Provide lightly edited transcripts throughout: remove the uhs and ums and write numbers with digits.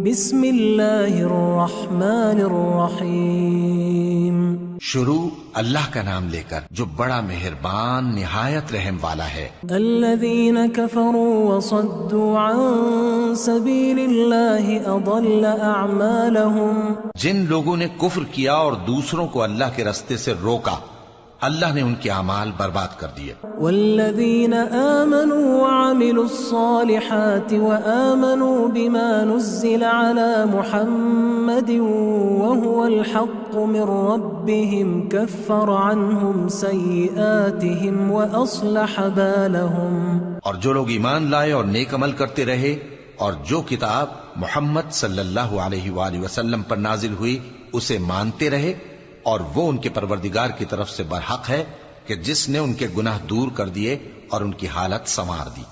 بسم اللہ الرحمن الرحیم۔ شروع اللہ کا نام لے کر جو بڑا مہربان نہایت رحم والا ہے۔ الذین کفروا وصدوا عن سبیل اللہ اضل اعمالهم، جن لوگوں نے کفر کیا اور دوسروں کو اللہ کے راستے سے روکا، اللہ نے ان کے اعمال برباد کر دیے۔ والذین آمنوا وعملوا الصالحات وآمنوا بما نزل على محمد وهو الحق من ربهم كفر عنهم سیئاتهم وأصلح بالهم۔ اور جو لوگ ایمان لائے اور نیک عمل کرتے رہے اور جو کتاب محمد صلی اللہ علیہ وآلہ وسلم پر نازل ہوئی اسے مانتے رہے، اور وہ ان کے پروردگار کی طرف سے برحق ہے کہ جس نے ان کے گناہ دور کر دیے اور ان کی حالت سنوار دی۔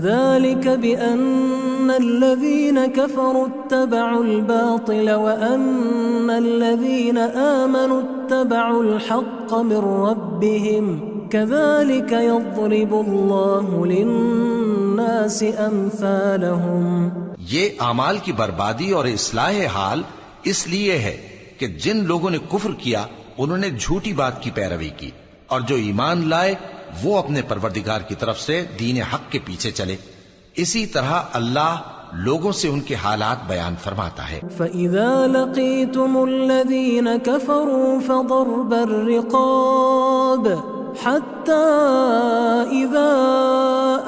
ذلك بأن الذين كفروا اتبعوا الباطل وأن الذين آمنوا اتبعوا الحق من ربهم كذلك يضرب الله للناس أمثالهم۔ یہ اعمال کی بربادی اور اصلاح حال اس لیے ہے کہ جن لوگوں نے کفر کیا انہوں نے جھوٹی بات کی پیروی کی، اور جو ایمان لائے وہ اپنے پروردگار کی طرف سے دین حق کے پیچھے چلے۔ اسی طرح اللہ لوگوں سے ان کے حالات بیان فرماتا ہے۔ فَإِذَا لَقِيتُمُ الَّذِينَ كَفَرُوا فَضَرْبَ الرِّقَابِ حَتَّى إِذَا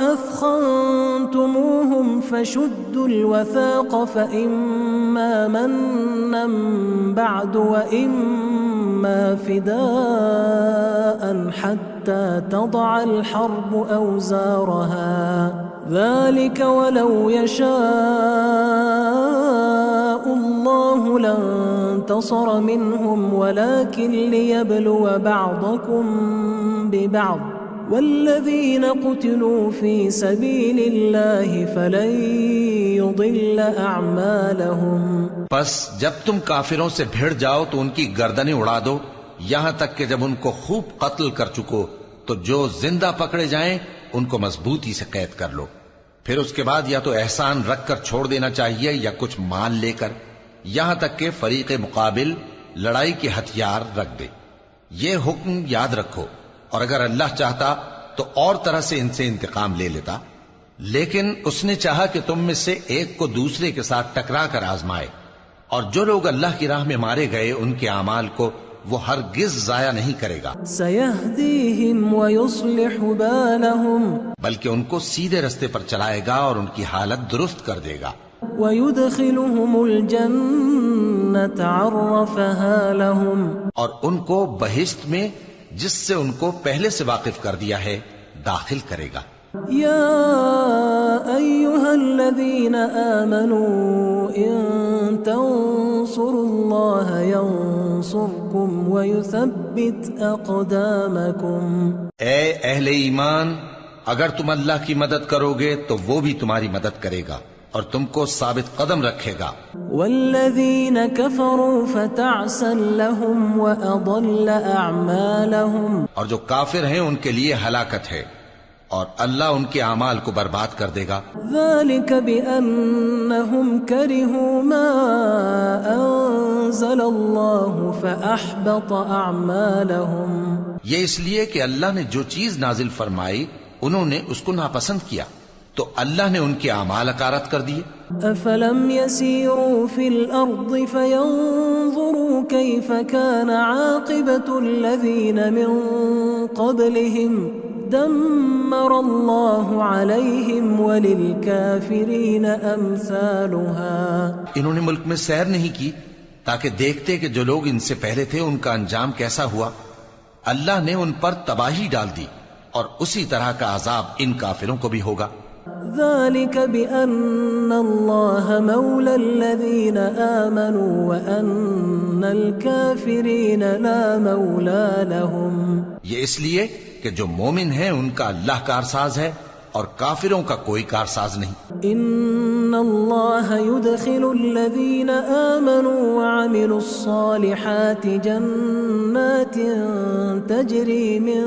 أَثْخَنْتُمُوهُمْ فَشُدُّوا الْوَثَاقَ فَإِمَّا مَنًّا بَعْدُ وَإِمَّا فِدَاءً حَتَّى تَضَعَ الْحَرْبُ أَوْزَارَهَا ذَلِكَ وَلَوْ يَشَاءُ اللَّهُ لَانتَصَرَ مِنْهُمْ وَلَكِنْ لِيَبْلُوَ بَعْضَكُمْ بِبَعْضٍ وَالَّذِينَ قُتِلُوا فِي سَبِيلِ اللَّهِ فَلَن يُضِلَّ أَعْمَالَهُمْ۔ پس جب تم کافروں سے بھیڑ جاؤ تو ان کی گردنیں اڑا دو، یہاں تک کہ جب ان کو خوب قتل کر چکو تو جو زندہ پکڑے جائیں ان کو مضبوطی سے قید کر لو، پھر اس کے بعد یا تو احسان رکھ کر چھوڑ دینا چاہیے یا کچھ مال لے کر، یہاں تک کہ فریق مقابل لڑائی کے ہتھیار رکھ دے۔ یہ حکم یاد رکھو، اور اگر اللہ چاہتا تو اور طرح سے ان سے انتقام لے لیتا، لیکن اس نے چاہا کہ تم میں سے ایک کو دوسرے کے ساتھ ٹکرا کر آزمائے، اور جو لوگ اللہ کی راہ میں مارے گئے ان کے اعمال کو وہ ہرگز ضائع نہیں کرے گا۔ سَيَهْدِيهِمْ وَيُصْلِحُ بَالَهُمْ، بلکہ ان کو سیدھے رستے پر چلائے گا اور ان کی حالت درست کر دے گا۔ وَيُدْخِلُهُمُ الْجَنَّةَ عَرَّفَهَا لَهُمْ، اور ان کو بہشت میں جس سے ان کو پہلے سے واقف کر دیا ہے داخل کرے گا۔ یا ایہا الذین آمنوا ان تنصروا اللہ ینصرکم ویثبت اقدامکم۔ اے اہل ایمان، اگر تم اللہ کی مدد کرو گے تو وہ بھی تمہاری مدد کرے گا اور تم کو ثابت قدم رکھے گا۔ والذین کفروا فتعسا لهم واضل اعمالهم، اور جو کافر ہیں ان کے لیے ہلاکت ہے اور اللہ ان کے اعمال کو برباد کر دے گا۔ ذلك بأنهم كرهوا ما أنزل الله فأحبط أعمالهم، یہ اس لیے کہ اللہ نے جو چیز نازل فرمائی انہوں نے اس کو ناپسند کیا تو اللہ نے ان کے اعمال اکارت کر دیے۔ أفلم يسيروا في الأرض فينظروا كيف كان عاقبة الذين من قبلهم دمر الله عليهم وللكافرين أمثالها۔ انہوں نے ملک میں سیر نہیں کی تاکہ دیکھتے کہ جو لوگ ان سے پہلے تھے ان کا انجام کیسا ہوا، اللہ نے ان پر تباہی ڈال دی اور اسی طرح کا عذاب ان کافروں کو بھی ہوگا۔ ذلك بأن الله مولى الذين آمنوا وأن الكافرين لا مولى لهم، یہ اس لیے کہ جو مومن ہیں ان کا اللہ کارساز ہے اور کافروں کا کوئی کارساز نہیں۔ ان اللہ يدخل الذين آمنوا وعملوا الصالحات جنات تجري من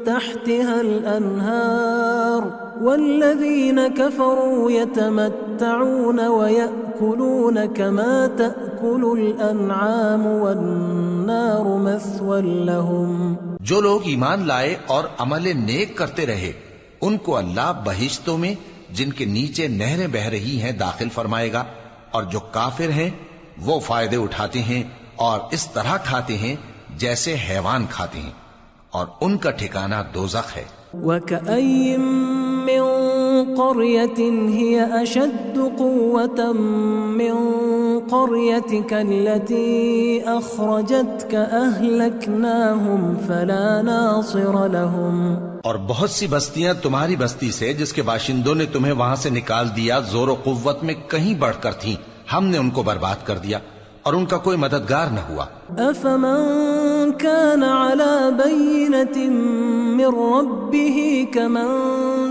تحتها الأنهار والذين كفروا يتمتعون ويأكلون يأكلون كما تأكل الأنعام والنار مثوى لهم. جو لوگ ایمان لائے اور عمل نیک کرتے رہے ان کو اللہ بہشتوں میں جن کے نیچے نہریں بہ رہی ہیں داخل فرمائے گا، اور جو کافر ہیں وہ فائدے اٹھاتے ہیں اور اس طرح کھاتے ہیں جیسے حیوان کھاتے ہیں، اور ان کا ٹھکانہ دوزخ ہے. وَكَأَيٍّ مِّن قَرْيَةٍ هِيَ أَشَدُّ قُوَّةً مِّن قَرْيَتِكَ الَّتِي أَخْرَجَتْكَ أَهْلَكْنَاهُمْ فَلَا نَاصِرَ لَهُمْ. اور بہت سی بستیاں تمہاری بستی سے جس کے باشندوں نے تمہیں وہاں سے نکال دیا زور و قوت میں کہیں بڑھ کر تھیں، ہم نے ان کو برباد کر دیا اور ان کا کوئی مددگار نہ ہوا. أَفَمَن كَانَ عَلَى بَيِّنَةٍ مِّن رَّبِّهِ كَمَن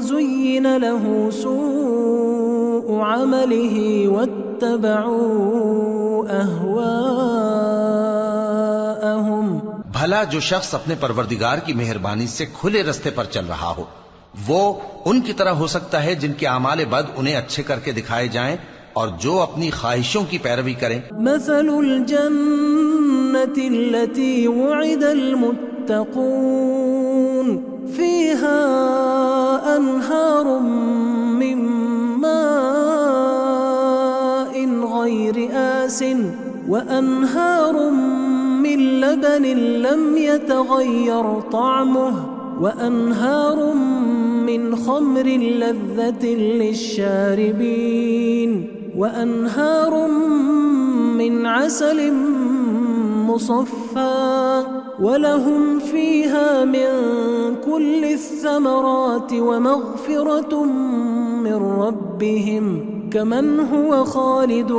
زُيِّنَ لَهُ سُوءُ عَمَلِهِ وَاتَّبَعُوا أَهْوَاءَهُمْ. بھلا جو شخص اپنے پروردگار کی مہربانی سے کھلے رستے پر چل رہا ہو وہ ان کی طرح ہو سکتا ہے جن کے اعمال بد انہیں اچھے کر کے دکھائے جائیں اور جو اپنی خواہشوں کی پیروی کریں. مثل الجنة التي وعد المتقون فيها أنهار من ماء غير آسٍ وأنهار من لبن لم يتغير طعمه وأنهار من خمر لذة للشاربين وأنهار من عسل مصفى ولهم فيها من كل الثمرات ومغفرة من ربهم كمن هو خالد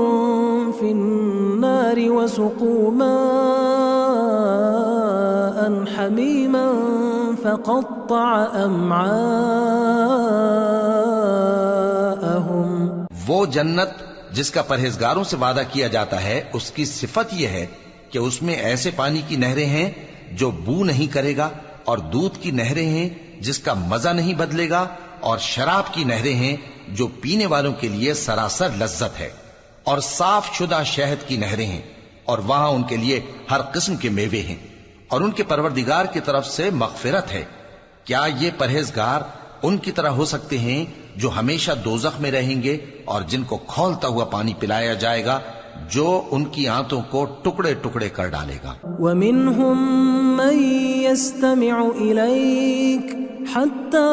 في النار وسقوا ماء حميما فقطع أمعاءهم. وہ جنت جس کا پرہیزگاروں سے وعدہ کیا جاتا ہے اس کی صفت یہ ہے کہ اس میں ایسے پانی کی نہریں ہیں جو بو نہیں کرے گا، اور دودھ کی نہریں ہیں جس کا مزہ نہیں بدلے گا، اور شراب کی نہریں ہیں جو پینے والوں کے لیے سراسر لذت ہے، اور صاف شدہ شہد کی نہریں ہیں، اور وہاں ان کے لیے ہر قسم کے میوے ہیں، اور ان کے پروردگار کی طرف سے مغفرت ہے. کیا یہ پرہیزگار ان کی طرح ہو سکتے ہیں جو ہمیشہ دوزخ میں رہیں گے اور جن کو کھولتا ہوا پانی پلایا جائے گا جو ان کی آنتوں کو ٹکڑے ٹکڑے کر ڈالے گا. وَمِنْهُمْ مَنْ يَسْتَمِعُ إِلَيْكَ حَتَّى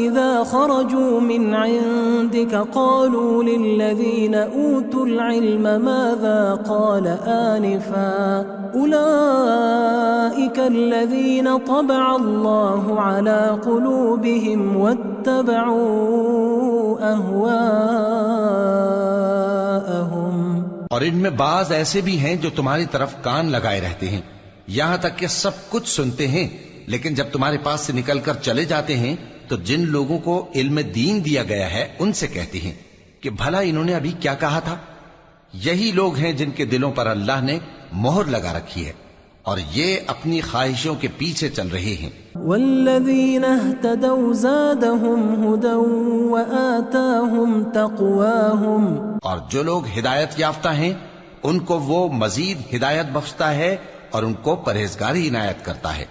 إِذَا خَرَجُوا مِنْ عِنْدِكَ قَالُوا لِلَّذِينَ أُوتُوا الْعِلْمَ مَاذَا قَالَ آنِفًا أُولَئِكَ الَّذِينَ طَبَعَ اللَّهُ عَلَى قُلُوبِهِمْ وَاتَّبَعُوا أَهْوَاءَهُمْ. اور ان میں بعض ایسے بھی ہیں جو تمہاری طرف کان لگائے رہتے ہیں یہاں تک کہ سب کچھ سنتے ہیں، لیکن جب تمہارے پاس سے نکل کر چلے جاتے ہیں تو جن لوگوں کو علم دین دیا گیا ہے ان سے کہتے ہیں کہ بھلا انہوں نے ابھی کیا کہا تھا. یہی لوگ ہیں جن کے دلوں پر اللہ نے مہر لگا رکھی ہے اور یہ اپنی خواہشوں کے پیچھے چل رہے ہیں. والذین اہتدوا زادہم ہدی وآتاہم تقواہم. اور جو لوگ ہدایت یافتہ ہیں ان کو وہ مزید ہدایت بخشتا ہے اور ان کو پرہیزگاری عنایت کرتا ہے.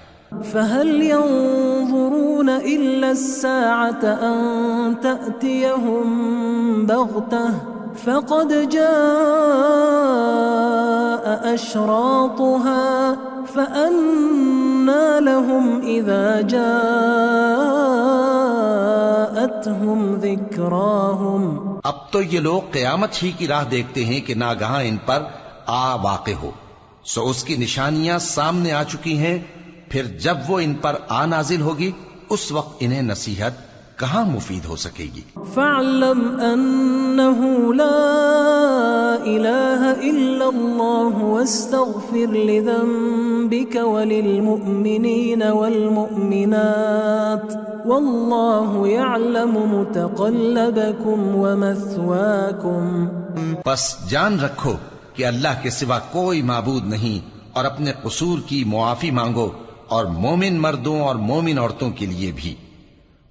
فهل ينظرون إلا الساعة أن تأتيهم بغتة فقد جاء أشراطها فأنى لهم إذا جاءتهم ذكراهم. اب تو یہ لوگ قیامت ہی کی راہ دیکھتے ہیں کہ ناگہاں ان پر آ واقع ہو، سو اس کی نشانیاں سامنے آ چکی ہیں، پھر جب وہ ان پر آ نازل ہوگی اس وقت انہیں نصیحت کہاں مفید ہو سکے گی. فاعلم انه لا الہ الا اللہ واستغفر لذنبك وللمؤمنین والمؤمنات واللہ يعلم متقلبكم ومثواكم. پس جان رکھو کہ اللہ کے سوا کوئی معبود نہیں، اور اپنے قصور کی معافی مانگو، اور مومن مردوں اور مومن عورتوں کے لیے بھی،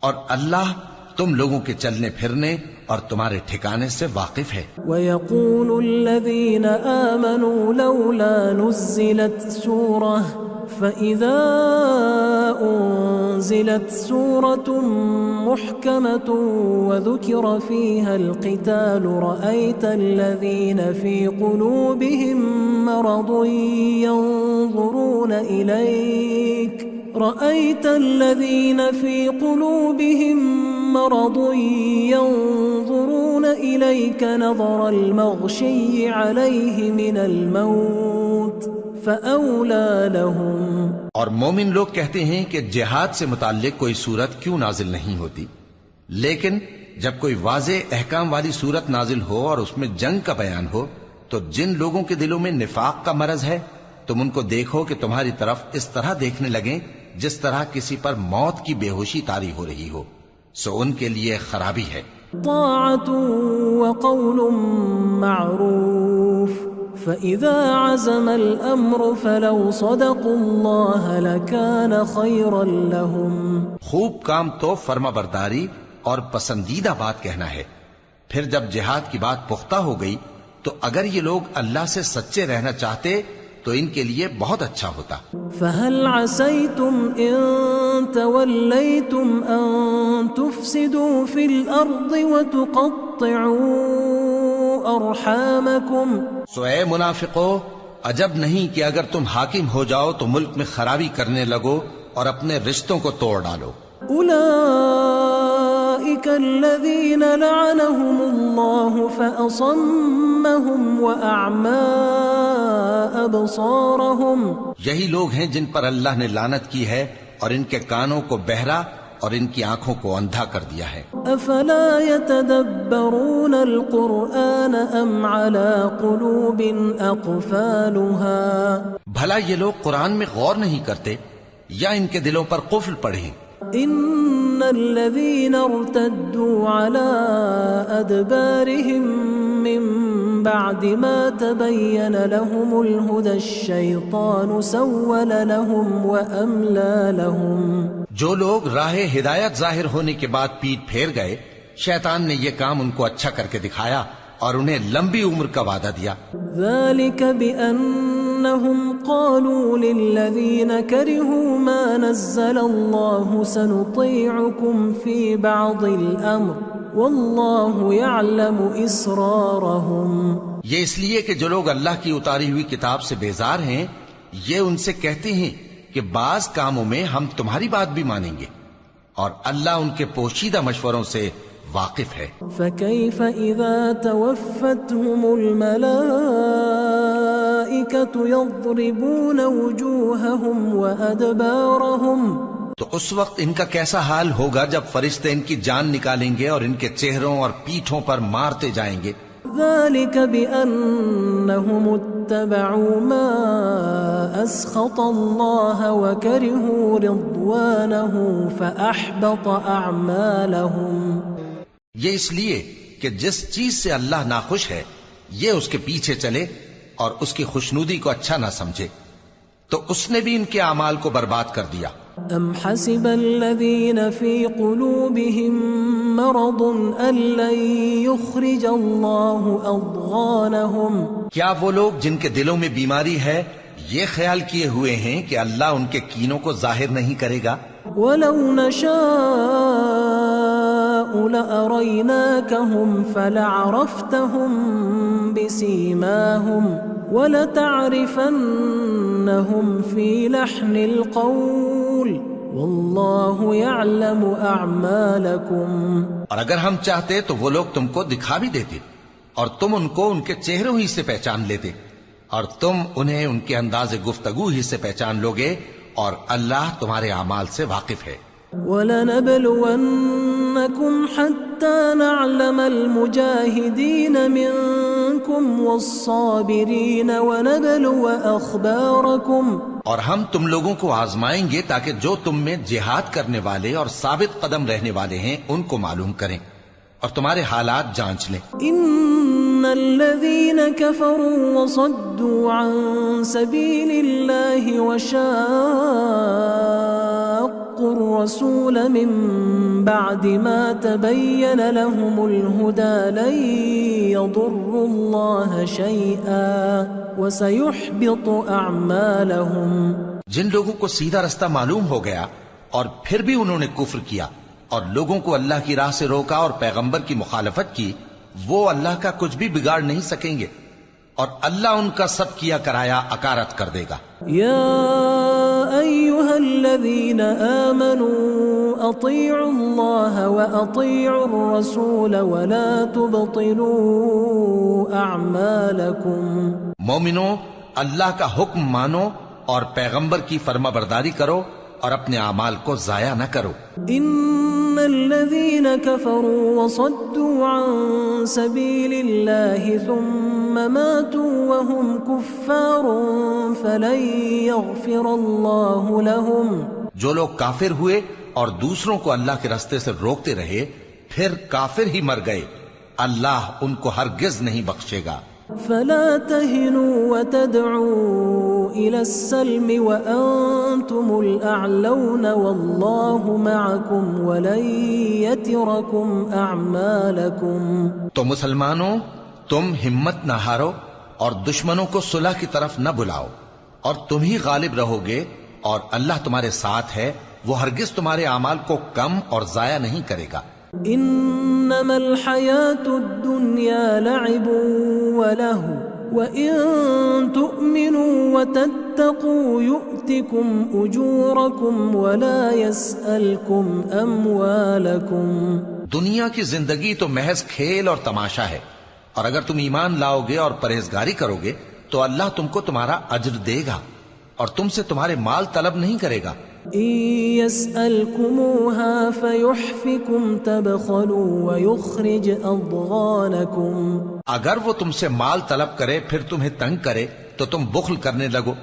اور اللہ تم لوگوں کے چلنے پھرنے اور تمہارے ٹھکانے سے واقف ہے۔ وَيَقُولُ الَّذِينَ آمَنُوا لَوْلَا نُزِّلَتْ سُورَةٌ فَإِذَا أُنزِلَتْ سُورَةٌ مُحْكَمَةٌ وَذُكِرَ فِيهَا الْقِتَالُ رَأَيْتَ الَّذِينَ فِي قُلُوبِهِم مَّرَضٌ يَنظُرُونَ إِلَيْكَ نظر المغشي عليه من الموت فأولى لهم۔ اور مومن لوگ کہتے ہیں کہ جہاد سے متعلق کوئی صورت کیوں نازل نہیں ہوتی، لیکن جب کوئی واضح احکام والی صورت نازل ہو اور اس میں جنگ کا بیان ہو تو جن لوگوں کے دلوں میں نفاق کا مرض ہے تم ان کو دیکھو کہ تمہاری طرف اس طرح دیکھنے لگیں جس طرح کسی پر موت کی بے ہوشی طاری ہو رہی ہو، سو ان کے لیے خرابی ہے۔ طاعة وقول معروف فإذا عزم الأمر فلو صدقوا الله لكان خيرا لهم۔ خوب کام تو فرما برداری اور پسندیدہ بات کہنا ہے، پھر جب جہاد کی بات پختہ ہو گئی تو اگر یہ لوگ اللہ سے سچے رہنا چاہتے تو ان کے لیے بہت اچھا ہوتا۔ فَهَلْ عَسَيْتُمْ إِن تَوَلَّيْتُمْ أَن تُفْسِدُوا فِي الْأَرْضِ وَتُقَطِّعُوا أَرْحَامَكُمْ۔ سو اے منافقو، عجب نہیں کہ اگر تم حاکم ہو جاؤ تو ملک میں خرابی کرنے لگو اور اپنے رشتوں کو توڑ ڈالو۔ أُولَئِكَ الَّذِينَ لَعَنَهُمُ اللَّهُ فَأَصَمَّهُمْ وَأَعْمَى أَبْصَارَهُمْ۔ یہی لوگ ہیں جن پر اللہ نے لعنت کی ہے اور ان کے کانوں کو بہرا اور ان کی آنکھوں کو اندھا کر دیا ہے۔ أَفَلَا يَتَدَبَّرُونَ الْقُرْآنَ أَمْ عَلَى قُلُوبٍ أَقْفَالُهَا۔ بھلا یہ لوگ قرآن میں غور نہیں کرتے یا ان کے دلوں پر قفل پڑے؟ إن الذين ارتدوا على أدبارهم من بعد ما تبين لهم الهدى الشيطان سول لهم وأملى لهم۔ جو لوگ راہ ہدایت ظاہر ہونے کے بعد پیٹ پھیر گئے، شیطان نے یہ کام ان کو اچھا کر کے دکھایا اور انہیں لمبی عمر کا وعدہ دیا۔ ذلك بأنهم قالوا للذين كرهوا ما نزل الله سنطيعكم في بعض الأمر والله يعلم إسرارهم۔ یہ اس لیے کہ جو لوگ اللہ کی اتاری ہوئی کتاب سے بیزار ہیں یہ ان سے کہتے ہیں کہ بعض کاموں میں ہم تمہاری بات بھی مانیں گے، اور اللہ ان کے پوشیدہ مشوروں سے واقف ہے۔ فكيف إذا توفتهم الملائكة يضربون وجوههم وأدبارهم۔ تو اس وقت ان کا کیسا حال ہوگا جب فرشتے ان کی جان نکالیں گے اور ان کے چہروں اور پیٹھوں پر مارتے جائیں گے۔ ذلك بأنهم اتبعوا ما أسخط الله وكرهوا رضوانه فأحبط أعمالهم۔ یہ اس لیے کہ جس چیز سے اللہ ناخوش ہے یہ اس کے پیچھے چلے اور اس کی خوشنودی کو اچھا نہ سمجھے تو اس نے بھی ان کے اعمال کو برباد کر دیا۔ أم حسب الذين في قلوبهم مرض أن لن يخرج الله أضغانهم۔ کیا وہ لوگ جن کے دلوں میں بیماری ہے یہ خیال کیے ہوئے ہیں کہ اللہ ان کے کینوں کو ظاہر نہیں کرے گا؟ ولو نشاء لأريناكهم فلعرفتهم بسيماهم ولتعرفنهم في لحن القول والله يعلم أعمالكم۔ اور اگر ہم چاہتے تو وہ لوگ تم کو دکھا بھی دیتے اور تم ان کو ان کے چہروں ہی سے پہچان لیتے اور تم انہیں ان کے انداز گفتگو ہی سے پہچان لوگے، اور اللہ تمہارے اعمال سے واقف ہے۔ وَلَنَبْلُوَنَّكُمْ حَتَّى نَعْلَمَ الْمُجَاهِدِينَ مِنْكُمْ وَالصَّابِرِينَ وَنَبْلُوَ أَخْبَارَكُمْ۔ اور ہم تم لوگوں کو آزمائیں گے تاکہ جو تم میں جہاد کرنے والے اور ثابت قدم رہنے والے ہیں ان کو معلوم کریں اور تمہارے حالات جانچ لیں۔ إِنَّ الَّذِينَ كَفَرُوا وَصَدُّوا عَن سَبِيلِ اللَّهِ وَشَاقُّوا واتقوا الرسول من بعد ما تبين لهم الهدى لن يضروا الله شيئا وسيحبط أعمالهم. جن لوگوں کو سیدھا رستہ معلوم ہو گیا اور پھر بھی انہوں نے کفر کیا اور لوگوں کو اللہ کی راہ سے روکا اور پیغمبر کی مخالفت کی، وہ اللہ کا کچھ بھی بگاڑ نہیں سکیں گے اور اللہ ان کا سب کیا کرایا اکارت کر دے گا. يا أيها الذين آمنوا أطيعوا الله وأطيعوا الرسول ولا تبطلوا أعمالكم. مومنو، اللہ کا حکم مانو اور پیغمبر کی فرما برداری کرو اور اپنے اعمال کو ضائع نہ کرو. إن الذين كفروا وصدوا عن سبيل الله ثم ماتوا وهم كفار فلن يغفر الله لهم. جو لوگ کافر ہوئے اور دوسروں کو اللہ کے راستے سے روکتے رہے پھر کافر ہی مر گئے، اللہ ان کو ہرگز نہیں بخشے گا. فلا تهنوا وتدعوا إلى السلم وأنتم الأعلون والله معكم ولن يتركم أعمالكم. تو مسلمانوں، تم ہمت نہ ہارو اور دشمنوں کو صلح کی طرف نہ بلاؤ، اور تم ہی غالب رہو گے اور اللہ تمہارے ساتھ ہے، وہ ہرگز تمہارے اعمال کو کم اور ضائع نہیں کرے گا. انما الحياة الدنيا لعب وله وإن تؤمنوا وتتقوا يؤتكم أجوركم ولا يسألكم أموالكم. دنیا کی زندگی تو محض کھیل اور تماشا ہے، اور اگر تم ایمان لاؤ گے اور پرہیزگاری کرو گے تو اللہ تم کو تمہارا اجر دے گا اور تم سے تمہارے مال طلب نہیں کرے گا. إن يسألكموها فيحفكم تبخلوا ويخرج أضغانكم. اگر وہ تم سے مال طلب کرے پھر تمہیں تنگ کرے تو تم بخل کرنے لگو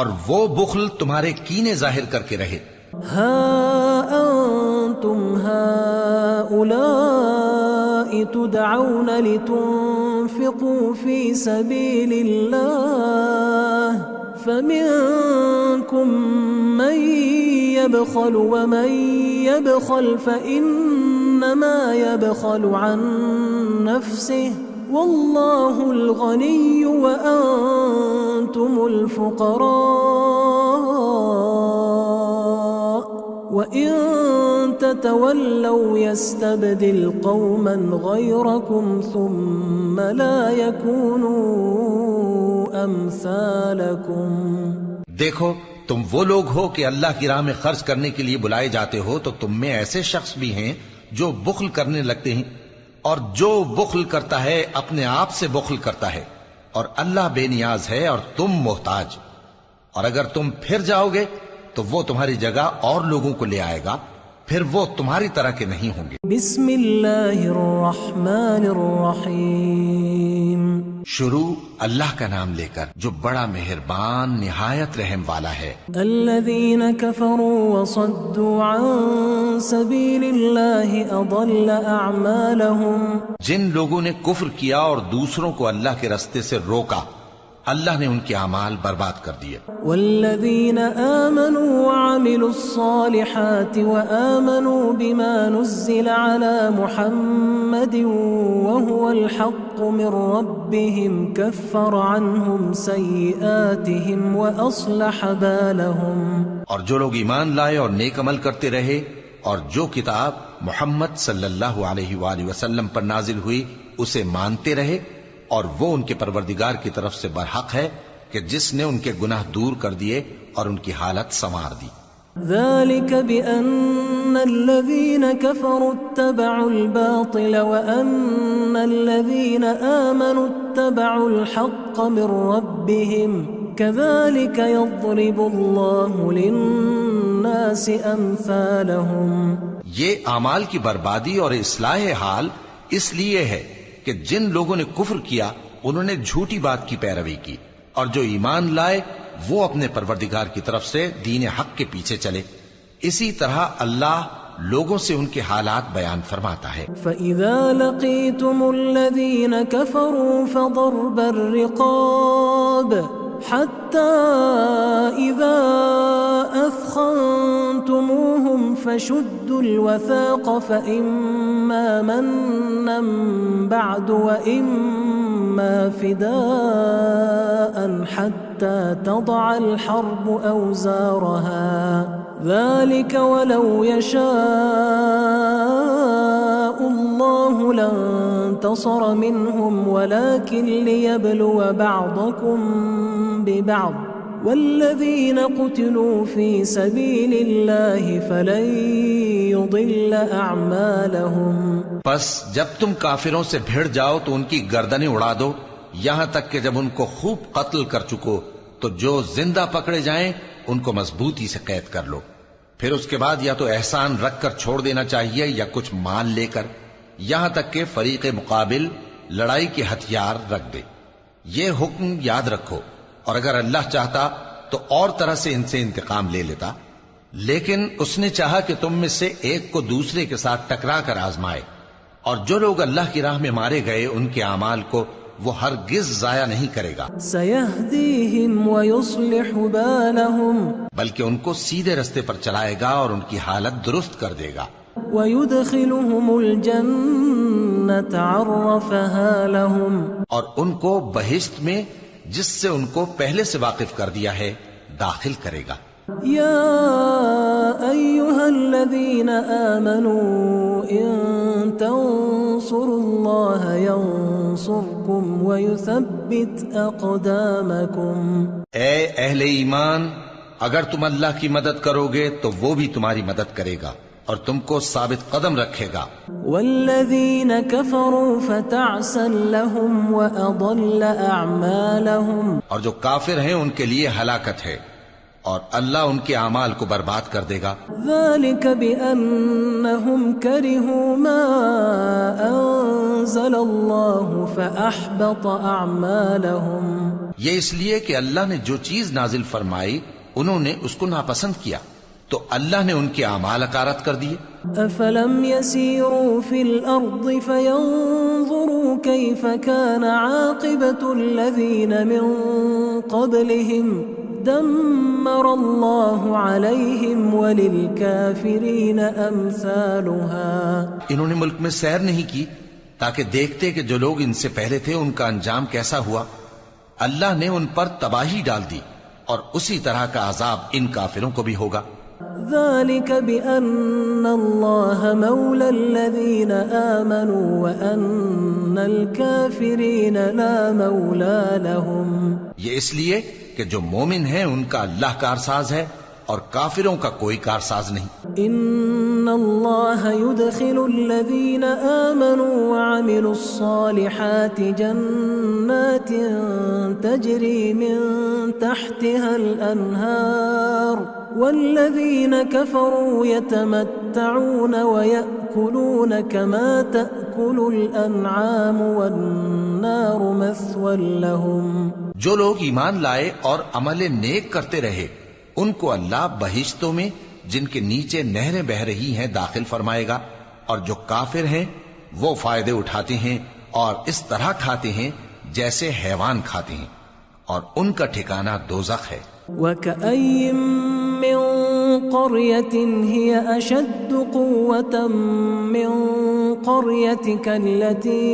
اور وہ بخل تمہارے کینے ظاہر کر کے رہے. ها أنتم هؤلاء تدعون لتنفقوا في سبيل الله فمنكم من يبخل ومن يبخل فإنما يبخل عن نفسه والله الغني وأنتم الفقراء وإن تتولوا يستبدل قوما غيركم ثم لا يكونوا أمثالكم. دیکھو، تم وہ لوگ ہو کہ اللہ کی راہ میں خرچ کرنے کے لیے بلائے جاتے ہو، تو تم میں ایسے شخص بھی ہیں جو بخل کرنے لگتے ہیں، اور جو بخل کرتا ہے اپنے آپ سے بخل کرتا ہے، اور اللہ بے نیاز ہے اور تم محتاج. اور اگر تم پھر جاؤ گے تو وہ تمہاری جگہ اور لوگوں کو لے آئے گا، پھر وہ تمہاری طرح کے نہیں ہوں گے. بسم اللہ الرحمن الرحیم. شروع اللہ کا نام لے کر جو بڑا مہربان نہایت رحم والا ہے. الذین کفروا وصدوا عن سبیل اللہ اضل اعمالهم. جن لوگوں نے کفر کیا اور دوسروں کو اللہ کے راستے سے روکا، اللہ نے ان کے اعمال برباد کر دیے. والذین آمنوا وعملوا الصالحات وآمنوا بما نزل على محمد وهو الحق من ربهم كفر عنهم سیئاتهم وأصلح بالهم. اور جو لوگ ایمان لائے اور نیک عمل کرتے رہے اور جو کتاب محمد صلی اللہ علیہ وآلہ وسلم پر نازل ہوئی اسے مانتے رہے، اور وہ ان کے پروردگار کی طرف سے برحق ہے کہ جس نے ان کے گناہ دور کر دیے اور ان کی حالت سنوار دی. ذلك بأن الذين كفروا اتبعوا الباطل وأن الذين آمنوا اتبعوا الحق من ربهم كذلك يضرب الله للناس أمثالهم. یہ اعمال کی بربادی اور اصلاح حال اس لیے ہے کہ جن لوگوں نے کفر کیا انہوں نے جھوٹی بات کی پیروی کی، اور جو ایمان لائے وہ اپنے پروردگار کی طرف سے دین حق کے پیچھے چلے. اسی طرح اللہ لوگوں سے ان کے حالات بیان فرماتا ہے. فَإِذَا لَقِيتُمُ الَّذِينَ كَفَرُوا فَضَرْبَ الرِّقَابِ حتى إذا أثخنتموهم فشدوا الوثاق فإما منا بعد وإما فداء حتى تضع الحرب أوزارها ذلك ولو يشاء الله لانتصر منهم ولكن ليبلو بعضكم ببعض والذين قتلوا في سبيل الله فلن يضل أعمالهم. پس جب تم کافروں سے بھیڑ جاؤ تو ان کی گردنیں اڑا دو یہاں تک کہ جب ان کو خوب قتل کر چکو تو جو زندہ پکڑے جائیں ان کو مضبوطی سے قید کر لو. پھر اس کے بعد یا تو احسان رکھ کر چھوڑ دینا چاہیے یا کچھ مال لے کر، یہاں تک کہ فریق مقابل لڑائی کے ہتھیار رکھ دے. یہ حکم یاد رکھو، اور اگر اللہ چاہتا تو اور طرح سے ان سے انتقام لے لیتا، لیکن اس نے چاہا کہ تم میں سے ایک کو دوسرے کے ساتھ ٹکرا کر آزمائے. اور جو لوگ اللہ کی راہ میں مارے گئے ان کے اعمال کو وہ ہرگز ضائع نہیں کرے گا. سيهديهم ويصلح بالهم بلکہ ان کو سیدھے رستے پر چلائے گا اور ان کی حالت درست کر دے گا. ويدخلهم الجنة عرفها لهم اور ان کو بہشت میں جس سے ان کو پہلے سے واقف کر دیا ہے داخل کرے گا. يا أيها الذين آمنوا إن تنصروا الله ينصركم ويثبت أقدامكم. اے اہل ایمان، اگر تم اللہ کی مدد کرو گے تو وہ بھی تمہاری مدد کرے گا اور تم کو ثابت قدم رکھے گا. والذين كفروا فتعسا لهم وأضل أعمالهم. اور جو کافر ہیں ان کے لیے ہلاکت ہے اور اللہ ان کے اعمال کو برباد کر دے گا. ذلك بأنهم كرهوا ما أنزل الله فأحبط أعمالهم. یہ اس لیے کہ اللہ نے جو چیز نازل فرمائی انہوں نے اس کو ناپسند کیا تو اللہ نے ان کے اعمال اکارت کر دیے. أفلم يسيروا في الأرض فينظروا كيف كان عاقبة الذين من قبلهم دمر الله عليهم وللكافرين أمثالها. انہوں نے ملک میں سیر نہیں کی تاکہ دیکھتے کہ جو لوگ ان سے پہلے تھے ان کا انجام کیسا ہوا. اللہ نے ان پر تباہی ڈال دی اور اسی طرح کا عذاب ان کافروں کو بھی ہوگا. ذلك بأن الله مولى الذين آمنوا وأن الكافرين لا مولى لهم. یہ اس لیے کہ جو مومن ہیں ان کا اللہ کارساز ہے اور کافروں کا کوئی کارساز نہیں. ان اللہ يدخل الذين آمنوا وعملوا الصالحات جنات تجري من تحتها الأنهار والذين كفروا يتمتعون ويأكلون كما تأكل الأنعام والنار مثوى لهم. جو لوگ ایمان لائے اور عمل نیک کرتے رہے ان کو اللہ بہشتوں میں جن کے نیچے نہریں بہ رہی ہیں داخل فرمائے گا، اور جو کافر ہیں وہ فائدے اٹھاتے ہیں اور اس طرح کھاتے ہیں جیسے حیوان کھاتے ہیں، اور ان کا ٹھکانہ دوزخ ہے. وَكَأَيٍّ مِّن قَرْيَةٍ هِيَ أَشَدُّ قُوَّةً مِّن قَرْيَتِكَ الَّتِي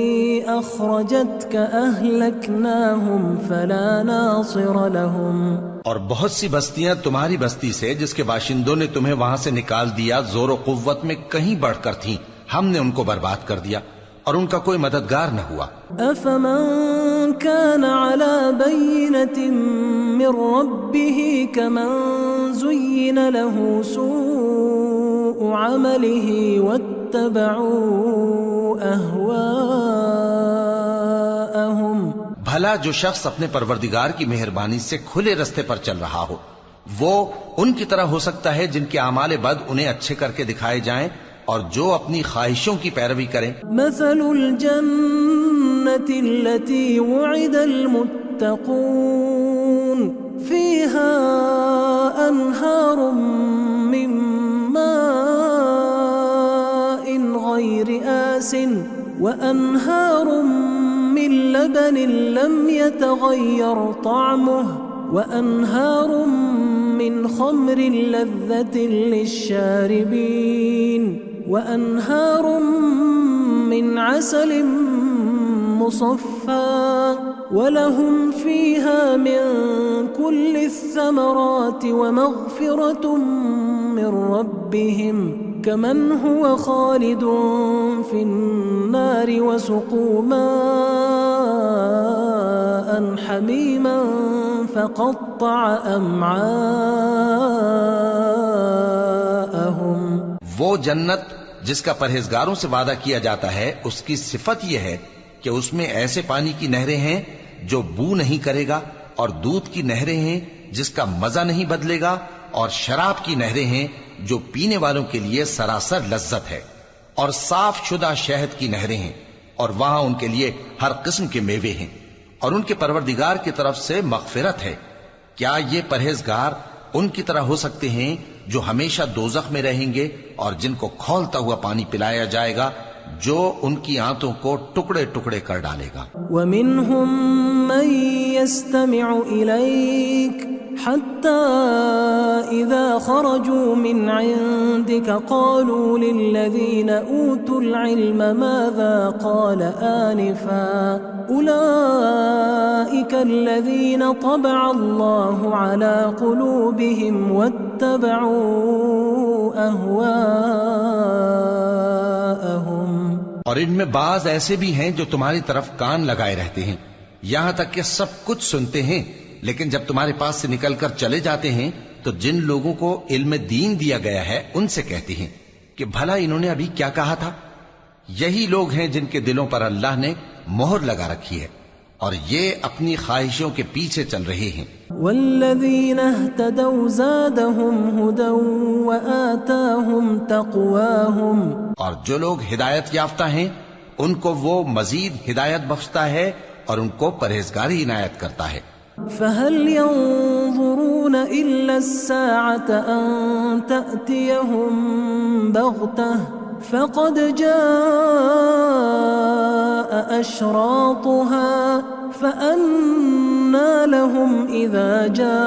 أَخْرَجَتْكَ أَهْلَكْنَاهُمْ فَلَا نَاصِرَ لَهُمْ. اور بہت سی بستیاں تمہاری بستی سے جس کے باشندوں نے تمہیں وہاں سے نکال دیا زور و قوت میں کہیں بڑھ کر تھیں، ہم نے ان کو برباد کر دیا اور ان کا کوئی مددگار نہ ہوا. أَفَمَن كَانَ عَلَى بَيِّنَةٍ مِّن رَّبِّهِ كَمَن زُيِّنَ لَهُ سُوءُ عَمَلِهِ وَاتَّبَعُوا أَهْوَاءَهُمْ. بھلا جو شخص اپنے پروردگار کی مہربانی سے کھلے رستے پر چل رہا ہو وہ ان کی طرح ہو سکتا ہے جن کے اعمال بد انہیں اچھے کر کے دکھائے جائیں اور جو اپنی خواہشوں کی پیروی کریں. مثل الجنة التي وعد المتقون فيها أنهار من ماء غير آسٍ وأنهار من لبن لم يتغير طعمه وأنهار من خمر لذة للشاربين وأنهار من عسل مصفى ولهم فيها من كل الثمرات ومغفرة من ربهم كمن هو خالد في النار وسقوا ماء حميما فقطع أمعاءهم. وہ جنت جس کا پرہیزگاروں سے وعدہ کیا جاتا ہے اس کی صفت یہ ہے کہ اس میں ایسے پانی کی نہریں ہیں جو بو نہیں کرے گا، اور دودھ کی نہریں ہیں جس کا مزہ نہیں بدلے گا، اور شراب کی نہریں ہیں جو پینے والوں کے لیے سراسر لذت ہے، اور صاف شدہ شہد کی نہریں ہیں، اور وہاں ان کے لیے ہر قسم کے میوے ہیں، اور ان کے پروردگار کی طرف سے مغفرت ہے. کیا یہ پرہیزگار ان کی طرح ہو سکتے ہیں جو ہمیشہ دوزخ میں رہیں گے اور جن کو کھولتا ہوا پانی پلایا جائے گا جو ان کی آنتوں کو ٹکڑے ٹکڑے کر ڈالے گا. وَمِنْهُمْ مَنْ يَسْتَمِعُ إِلَيْكَ حَتَّى إِذَا خَرَجُوا مِنْ عِنْدِكَ قَالُوا لِلَّذِينَ أُوتُوا الْعِلْمَ مَاذَا قَالَ آنِفًا أُولَئِكَ الَّذِينَ طَبَعَ اللَّهُ عَلَى قُلُوبِهِمْ وَاتَّبَعُوا أَهْوَاءَهُمْ. اور ان میں بعض ایسے بھی ہیں جو تمہاری طرف کان لگائے رہتے ہیں یہاں تک کہ سب کچھ سنتے ہیں، لیکن جب تمہارے پاس سے نکل کر چلے جاتے ہیں تو جن لوگوں کو علم دین دیا گیا ہے ان سے کہتے ہیں کہ بھلا انہوں نے ابھی کیا کہا تھا. یہی لوگ ہیں جن کے دلوں پر اللہ نے مہر لگا رکھی ہے اور یہ اپنی خواہشوں کے پیچھے چل رہے ہیں. والذین اہتدوا زادہم ہدی وآتاہم تقواہم. اور جو لوگ ہدایت یافتہ ہیں ان کو وہ مزید ہدایت بخشتا ہے اور ان کو پرہیزگاری عنایت کرتا ہے. فهل ينظرون إلا الساعة أن تأتيهم بغتة فقد جاء أشراطها فأنى لهم إذا جاءتهم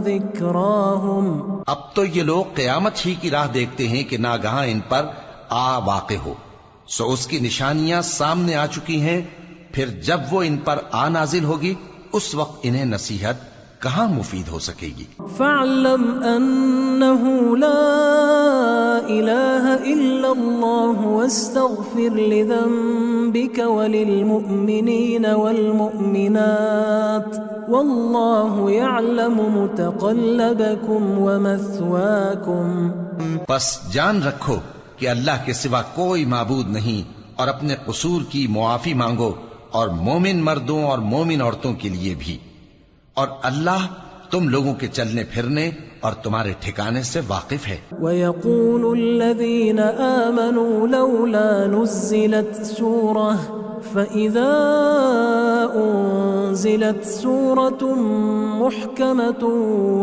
ذكراهم. اب تو یہ لوگ قیامت ہی کی راہ دیکھتے ہیں کہ ناگہاں ان پر آ واقع ہو، سو اس کی نشانیاں سامنے آ چکی ہیں، پھر جب وہ ان پر آ نازل ہوگی اس وقت انہیں نصیحت کہاں مفید ہو سکے گی. فاعلم انه لا الہ الا اللہ واستغفر لذنبك وللمؤمنین والمؤمنات واللہ يعلم متقلبكم ومثواكم. بس جان رکھو کہ اللہ کے سوا کوئی معبود نہیں، اور اپنے قصور کی معافی مانگو، اور مومن مردوں اور مومن عورتوں کے لیے بھی، اور اللہ تم لوگوں کے چلنے پھرنے اور تمہارے ٹھکانے سے واقف ہے. وَيَقُولُ الَّذِينَ آمَنُوا لَوْلَا نُزِّلَتْ سُورَةٌ فَإِذَا أُنزِلَتْ سُورَةٌ مُحْكَمَةٌ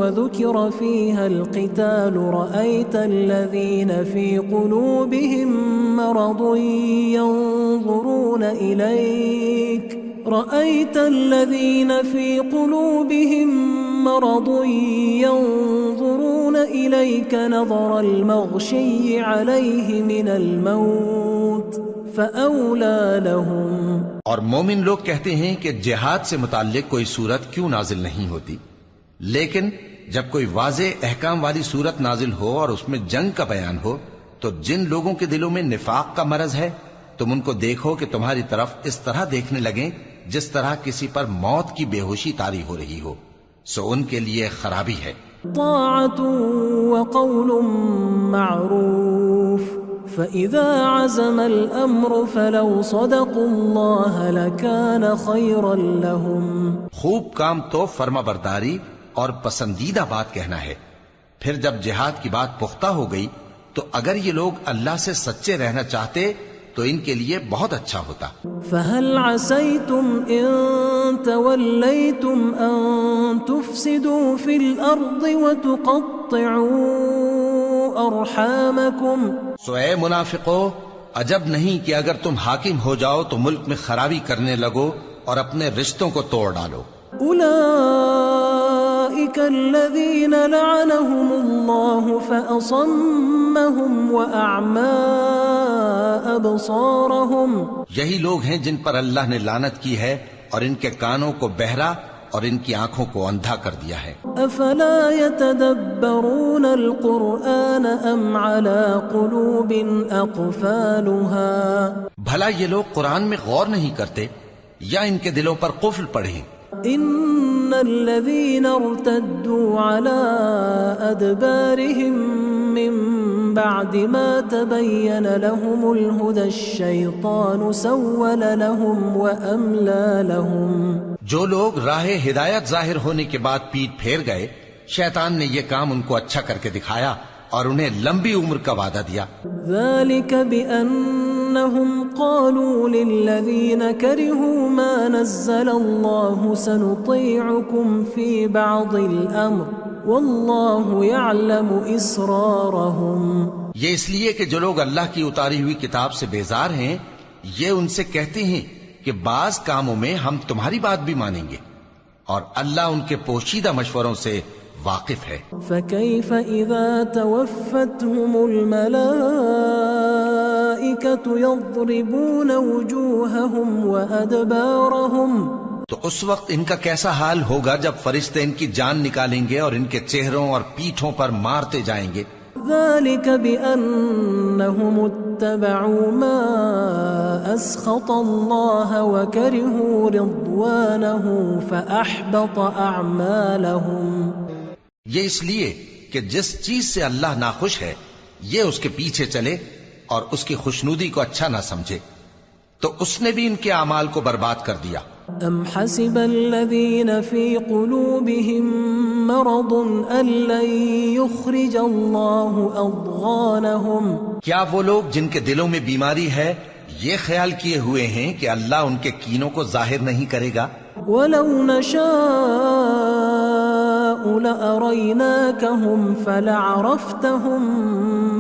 وَذُكِرَ فِيهَا الْقِتَالُ رَأَيْتَ الَّذِينَ فِي قُلُوبِهِم مَّرَضٌ يَنظُرُونَ إِلَيْكَ رأيت الذين في قلوبهم مرض ينظرون إليك نظر المغشي عليه من الموت فأولى لهم. اور مومن لوگ کہتے ہیں کہ جہاد سے متعلق کوئی صورت کیوں نازل نہیں ہوتی، لیکن جب کوئی واضح احکام والی صورت نازل ہو اور اس میں جنگ کا بیان ہو تو جن لوگوں کے دلوں میں نفاق کا مرض ہے تم ان کو دیکھو کہ تمہاری طرف اس طرح دیکھنے لگیں جس طرح کسی پر موت کی بے ہوشی طاری ہو رہی ہو، سو ان کے لیے خرابی ہے. طاعة وقول معروف فإذا عزم الأمر فلو صدقوا الله لكان خيرا لهم. خوب کام تو فرما برداری اور پسندیدہ بات کہنا ہے، پھر جب جہاد کی بات پختہ ہو گئی تو اگر یہ لوگ اللہ سے سچے رہنا چاہتے تو ان کے لیے بہت اچھا ہوتا. فَهَلْ عَسَيْتُمْ إِن تَوَلَّيْتُمْ أَن تُفْسِدُوا فِي الْأَرْضِ وَتُقَطِّعُوا أَرْحَامَكُمْ. سو اے منافقو، عجب نہیں کہ اگر تم حاکم ہو جاؤ تو ملک میں خرابی کرنے لگو اور اپنے رشتوں کو توڑ ڈالو. أولئك الذين لعنهم الله فأصمهم وأعمى أبصارهم. یہی لوگ ہیں جن پر اللہ نے لعنت کی ہے اور ان کے کانوں کو بہرا اور ان کی آنکھوں کو اندھا کر دیا ہے. أفلا يتدبرون القرآن أم على قلوب أقفالها. بھلا یہ لوگ قرآن میں غور نہیں کرتے یا ان کے دلوں پر قفل پڑے؟ إن الذين ارتدوا على أدبارهم من بعد ما تبين لهم الهدى الشيطان سول لهم وأملى لهم. جو لوگ راہ ہدایت ظاہر ہونے کے بعد پیٹ پھیر گئے، شیطان نے یہ کام ان کو اچھا کر کے دکھایا اور انہیں لمبی عمر کا وعدہ دیا. ذلك بأنهم قالوا للذين كرهوا ما نزل الله سنطيعكم في بعض الأمر والله يعلم إسرارهم. یہ اس لیے کہ جو لوگ اللہ کی اتاری ہوئی کتاب سے بیزار ہیں، یہ ان سے کہتے ہیں کہ بعض کاموں میں ہم تمہاری بات بھی مانیں گے اور اللہ ان کے پوشیدہ مشوروں سے واقف ہے. فكيف إذا توفتهم الملائكة يضربون وجوههم وأدبارهم. تو اس وقت ان کا کیسا حال ہوگا جب فرشتے ان کی جان نکالیں گے اور ان کے چہروں اور پیٹھوں پر مارتے جائیں گے. ذلك بأنهم اتبعوا ما أسخط الله وكرهوا رضوانه فأحبط أعمالهم. یہ اس لیے کہ جس چیز سے اللہ ناخوش ہے یہ اس کے پیچھے چلے اور اس کی خوشنودی کو اچھا نہ سمجھے تو اس نے بھی ان کے اعمال کو برباد کر دیا. ام حسب الذين في قلوبهم مرض ان لن يخرج الله اضغانهم. کیا وہ لوگ جن کے دلوں میں بیماری ہے یہ خیال کیے ہوئے ہیں کہ اللہ ان کے کینوں کو ظاہر نہیں کرے گا؟ ولو نشاء لأريناكهم فلعرفتهم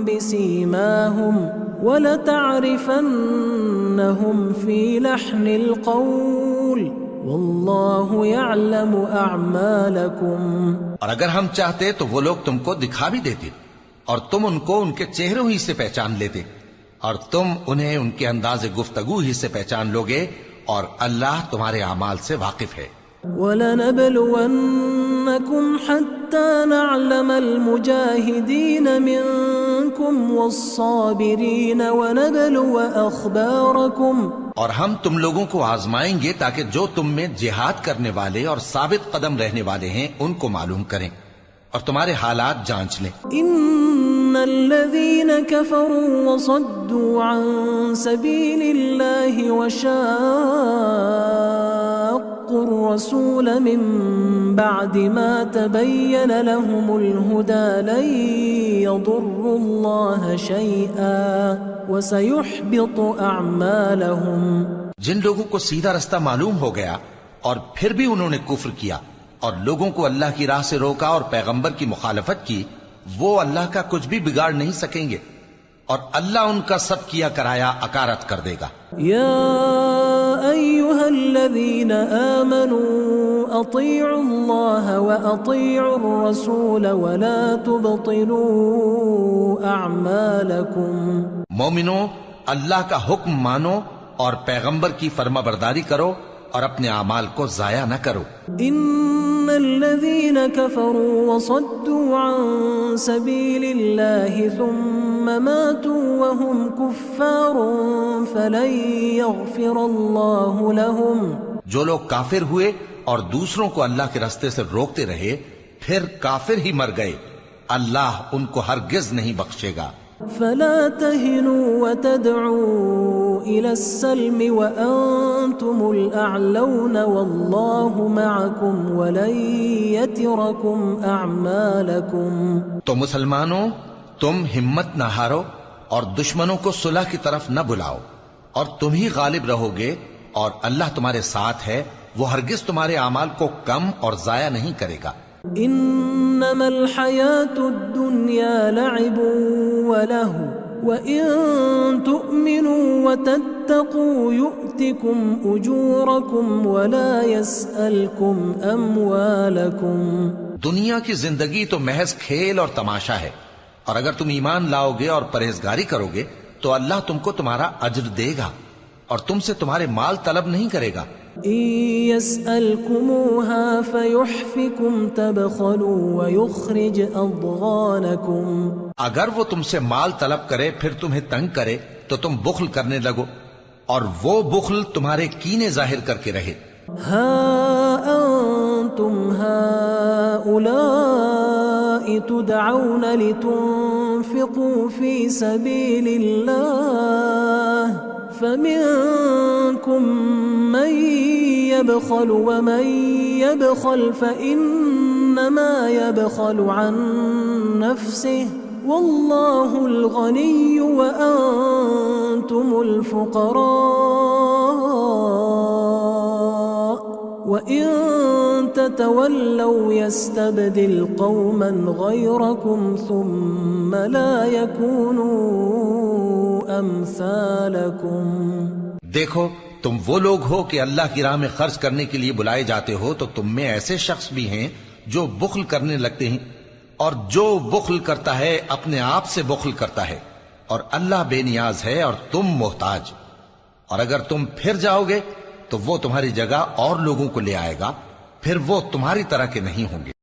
بسيماهم ولتعرفنهم في لحن القول والله يعلم أعمالكم. اور اگر ہم چاہتے تو وہ لوگ تم کو دکھا بھی دیتے اور تم ان کو ان کے چہروں ہی سے پہچان لیتے اور تم انہیں ان کے انداز گفتگو ہی سے پہچان لوگے اور اللہ تمہارے اعمال سے واقف ہے. وَلَنَبْلُوَنَّكُمْ حَتَّى نَعْلَمَ الْمُجَاهِدِينَ مِنْكُمْ وَالصَّابِرِينَ وَنَبْلُوَ أَخْبَارَكُمْ. اور ہم تم لوگوں کو آزمائیں گے تاکہ جو تم میں جہاد کرنے والے اور ثابت قدم رہنے والے ہیں ان کو معلوم کریں اور تمہارے حالات جانچ لیں. إِنَّ الَّذِينَ كَفَرُوا وَصَدُّوا عَن سَبِيلِ اللَّهِ وَشَاقُّوا الرَّسُولَ مِن بَعْدِ مَا تَبَيَّنَ لَهُمُ الْهُدَى لَن يَضُرُّوا اللَّهَ شَيْئًا وَسَيُحْبِطُ أَعْمَالَهُمْ. جن لوگوں کو سیدھا رستہ معلوم ہو گیا اور پھر بھی انہوں نے کفر کیا اور لوگوں کو اللہ کی راہ سے روکا اور پیغمبر کی مخالفت کی، وہ اللہ کا کچھ بھی بگاڑ نہیں سکیں گے اور اللہ ان کا سب کیا کرایا اکارت کر دے گا. یا ایھا الذین آمنوا اطیعوا اللہ واطیعوا الرسول ولا تبطلوا اعمالکم. مومنو، اللہ کا حکم مانو اور پیغمبر کی فرما برداری کرو اور اپنے اعمال کو ضائع نہ کرو. ان الذين كفروا وصدوا عن سبيل الله ثم ماتوا وهم كفار فلن يغفر الله لهم. جو لوگ کافر ہوئے اور دوسروں کو اللہ کے راستے سے روکتے رہے پھر کافر ہی مر گئے، اللہ ان کو ہرگز نہیں بخشے گا. فلا تهنوا وتدعوا إلى السلم وأنتم الأعلون والله معكم ولن يتركم أعمالكم. تو مسلمانوں، تم ہمت نہ ہارو اور دشمنوں کو صلح کی طرف نہ بلاؤ اور تم ہی غالب رہو گے اور اللہ تمہارے ساتھ ہے، وہ ہرگز تمہارے اعمال کو کم اور ضائع نہیں کرے گا. انما الحیات الدنیا لعب وله وَإِن تُؤْمِنُوا وَتَتَّقُوا يُؤْتِكُمْ أُجُورَكُمْ وَلَا يَسْأَلْكُمْ أَمْوَالَكُمْ. دنیا کی زندگی تو محض کھیل اور تماشا ہے، اور اگر تم ایمان لاؤ گے اور پرہیزگاری کرو گے تو اللہ تم کو تمہارا اجر دے گا اور تم سے تمہارے مال طلب نہیں کرے گا. إِن يَسْأَلْكُمُوهَا فَيُحْفِكُمْ تَبْخَلُوا وَيُخْرِجْ أَضْغَانَكُمْ. اگر وہ تم سے مال طلب کرے پھر تمہیں تنگ کرے تو تم بخل کرنے لگو، اور وہ بخل تمہارے کینے ظاہر کر کے رہے. ہَا أَنْتُمْ هَؤُلَاءِ تُدْعَوْنَ لِتُنْفِقُوا فِي سَبِيلِ اللَّهِ فَمِنْكُمْ مَنْ يَبْخَلُ وَمَنْ يَبْخَلْ فَإِنَّمَا يَبْخَلُ عَنْ نَفْسِهِ وَاللَّهُ الْغَنِيُّ وَأَنْتُمُ الْفُقَرَاءُ وَإِن تَتَوَلَّوْا يَسْتَبْدِلْ قَوْمًا غَيْرَكُمْ ثُمَّ لَا يَكُونُوا أَمْثَالَكُمْ. دیکھو تم وہ لوگ ہو کہ اللہ کی راہ میں خرچ کرنے کے لیے بلائے جاتے ہو، تو تم میں ایسے شخص بھی ہیں جو بخل کرنے لگتے ہیں، اور جو بخل کرتا ہے اپنے آپ سے بخل کرتا ہے، اور اللہ بے نیاز ہے اور تم محتاج. اور اگر تم پھر جاؤ گے تو وہ تمہاری جگہ اور لوگوں کو لے آئے گا، پھر وہ تمہاری طرح کے نہیں ہوں گے.